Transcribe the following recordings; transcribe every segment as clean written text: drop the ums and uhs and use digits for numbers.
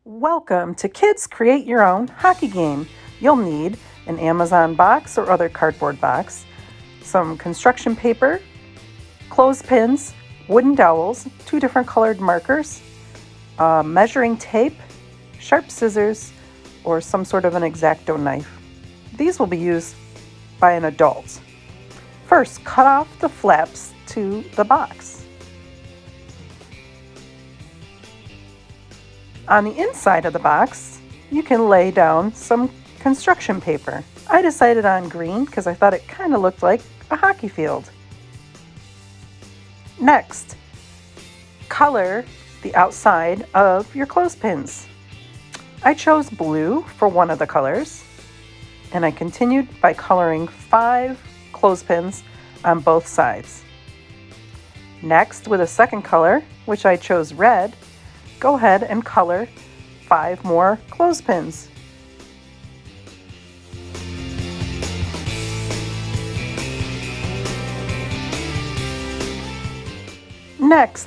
Welcome to Kids Create Your Own Hockey Game. You'll need an Amazon box or other cardboard box, some construction paper, clothespins, wooden dowels, 2 different colored markers, measuring tape, sharp scissors, or some sort of an X-Acto knife. These will be used by an adult. First, cut off the flaps to the box. On the inside of the box, you can lay down some construction paper. I decided on green because I thought it kind of looked like a hockey field. Next, color the outside of your clothespins. I chose blue for one of the colors, and I continued by coloring 5 clothespins on both sides. Next, with a second color, which I chose red, go ahead and color 5 more clothespins. Next,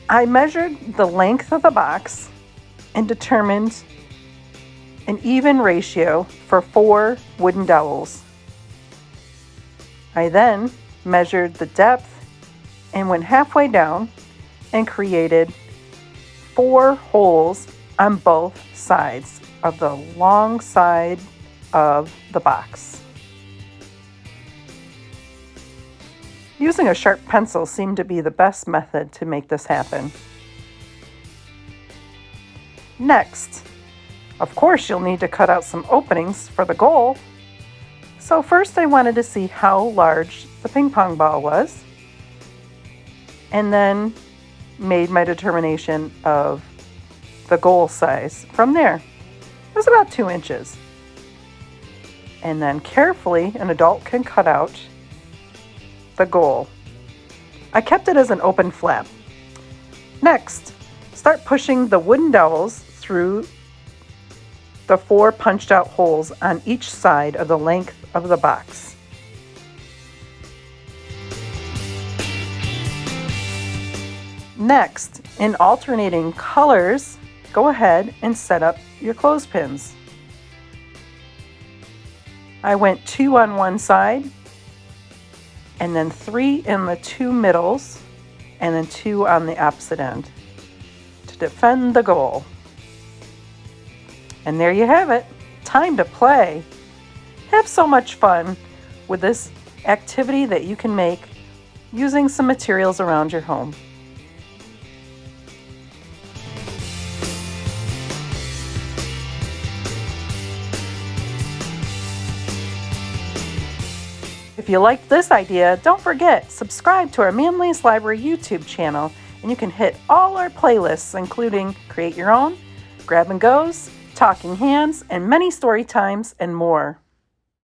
I measured the length of the box and determined an even ratio for 4 wooden dowels. I then measured the depth and went halfway down and created 4 holes on both sides of the long side of the box. Using a sharp pencil seemed to be the best method to make this happen. Next, of course, you'll need to cut out some openings for the goal. So first I wanted to see how large the ping pong ball was, and then made my determination of the goal size. From there, it was about 2 inches. And then carefully, an adult can cut out the goal. I kept it as an open flap. Next, start pushing the wooden dowels through the 4 punched out holes on each side of the length of the box. Next, in alternating colors, go ahead and set up your clothespins. I went 2 on one side, and then 3 in the 2 middles, and then 2 on the opposite end to defend the goal. And there you have it. Time to play. Have so much fun with this activity that you can make using some materials around your home. If you liked this idea, don't forget, subscribe to our Manlius Library YouTube channel, and you can hit all our playlists, including Create Your Own, Grab and Goes, Talking Hands, and many story times and more.